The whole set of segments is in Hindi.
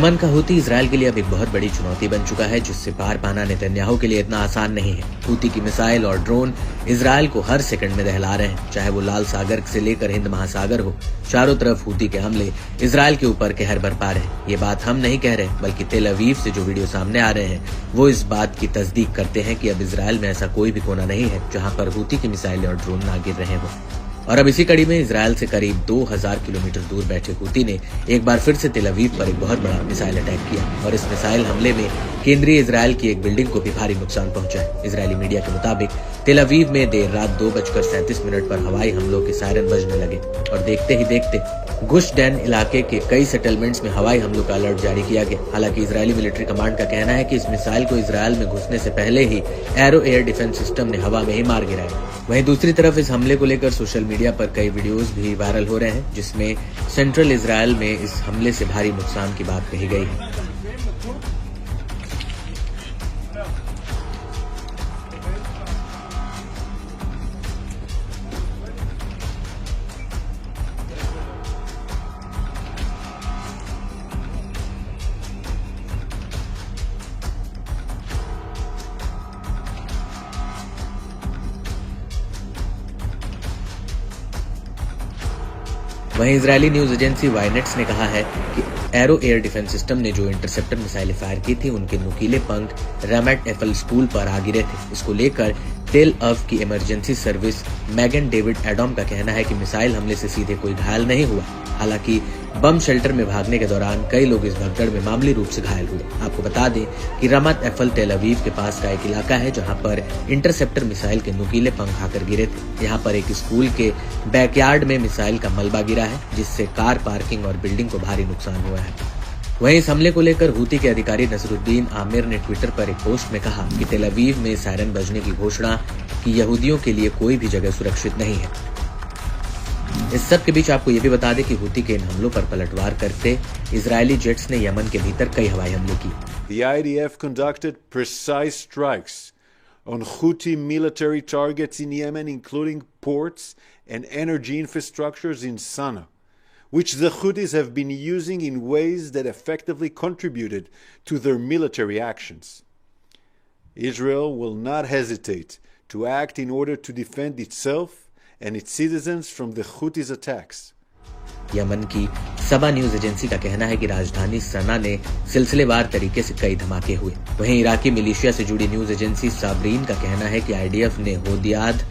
यमन का हूती इजरायल के लिए अब एक बहुत बड़ी चुनौती बन चुका है, जिससे पार पाना नेतन्याहू के लिए इतना आसान नहीं है। हूती की मिसाइल और ड्रोन इजरायल को हर सेकंड में दहला रहे हैं, चाहे वो लाल सागर से लेकर हिंद महासागर हो। चारों तरफ हूती के हमले इजरायल के ऊपर कहर बरपा रहे हैं। ये बात हम नहीं कह रहे, बल्कि तेल अवीव से जो वीडियो सामने आ रहे हैं वो इस बात की तस्दीक करते हैं कि अब इजरायल में ऐसा कोई भी कोना नहीं है जहाँ पर हूती की मिसाइलें और ड्रोन ना गिर रहे हों। और अब इसी कड़ी में इजरायल से करीब 2000 किलोमीटर दूर बैठे हूती ने एक बार फिर से तेल अवीव पर एक बहुत बड़ा मिसाइल अटैक किया और इस मिसाइल हमले में केंद्रीय इजरायल की एक बिल्डिंग को भी भारी नुकसान पहुंचा है। इजरायली मीडिया के मुताबिक तेल अवीव में देर रात 2:37 पर हवाई हमलों के सायरन बजने लगे और देखते ही देखते गुश डैन इलाके के कई सेटलमेंट्स में हवाई हमलों का अलर्ट जारी किया गया। हालांकि इजरायली मिलिट्री कमांड का कहना है कि इस मिसाइल को इजरायल में घुसने से पहले ही एरो एयर डिफेंस सिस्टम ने हवा में ही मार गिराया। वहीं दूसरी तरफ इस हमले को लेकर सोशल मीडिया पर कई वीडियोस भी वायरल हो रहे हैं, जिसमें सेंट्रल इजरायल में इस हमले से भारी नुकसान की बात कही गई है। वहीं इजरायली न्यूज एजेंसी वाइनेट्स ने कहा है कि एरो एयर डिफेंस सिस्टम ने जो इंटरसेप्टर मिसाइलें फायर की थी उनके नुकीले पंख रैमट एफएल स्कूल पर आ गिरे थे। इसको लेकर तेल अव की इमरजेंसी सर्विस मैगन डेविड एडम का कहना है कि मिसाइल हमले से सीधे कोई घायल नहीं हुआ। हालांकि बम शेल्टर में भागने के दौरान कई लोग इस भगदड़ में मामूली रूप से घायल हुए। आपको बता दें कि रमत एफल तेल अवीव के पास का एक इलाका है जहां पर इंटरसेप्टर मिसाइल के नुकीले पंख आकर गिरे थे। यहां पर एक स्कूल के बैकयार्ड में मिसाइल का मलबा गिरा है, जिससे कार पार्किंग और बिल्डिंग को भारी नुकसान हुआ है। वहीं इस हमले को लेकर हूती के अधिकारी नसरुद्दीन आमिर ने ट्विटर पर एक पोस्ट में कहा कि तेल अवीव में सायरन बजने की घोषणा कि यहूदियों के लिए कोई भी जगह सुरक्षित नहीं है। इस सब के बीच आपको ये भी बता दें कि हूती के इन हमलों पर पलटवार करते इजरायली जेट्स ने यमन के भीतर कई हवाई हमले की। The IDF conducted precise strikes on Houthi military targets in Yemen, including ports and energy infrastructures in Sana'a, which the Houthis have been using in ways that effectively contributed to their military actions. Israel will not hesitate to act in order to defend itself and its citizens from the Houthis' attacks. Yemen की सबा न्यूज एजेंसी का कहना है कि राजधानी सना ने सिलसिलेवार तरीके से कई धमाके हुए। वहीं इराकी मिलिशिया से जुड़ी न्यूज एजेंसी साबरीन का कहना है कि आईडीएफ ने होदियाद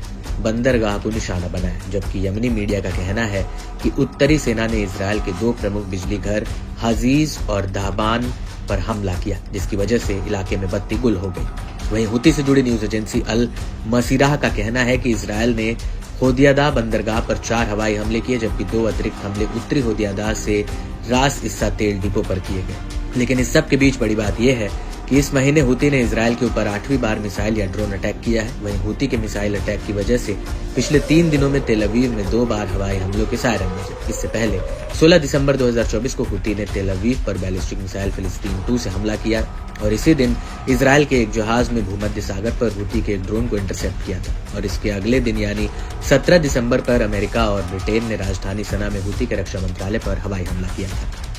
बंदरगाह को निशाना बनाया, जबकि यमनी मीडिया का कहना है कि उत्तरी सेना ने इजरायल के 2 प्रमुख बिजली घर हाजीज और दाहबान पर हमला किया, जिसकी वजह से इलाके में बत्ती गुल हो गई। वहीं हूती से जुड़ी न्यूज एजेंसी अल मसीराह का कहना है कि इजरायल ने होदियादा बंदरगाह पर 4 हवाई हमले किए, जबकि 2 अतिरिक्त हमले उत्तरी होदियादा से रास इस्सा तेल डिपो पर किए गए। लेकिन इस सब के बीच बड़ी बात यह है कि इस महीने हूती ने इजरायल के ऊपर 8वीं बार मिसाइल या ड्रोन अटैक किया है। वहीं हूती के मिसाइल अटैक की वजह से पिछले 3 दिनों में तेल अवीव में 2 बार हवाई हमलों के सायरन बजे। इससे पहले 16 दिसंबर 2024 को हूती ने तेल अवीव पर बैलिस्टिक मिसाइल फिलिस्तीन 2 से हमला किया और इसी दिन इजरायल के एक जहाज में भूमध्य सागर पर हूती के एक ड्रोन को इंटरसेप्ट किया था। और इसके अगले दिन यानी 17 दिसंबर पर अमेरिका और ब्रिटेन ने राजधानी सना में हूती के रक्षा मंत्रालय पर हवाई हमला किया था।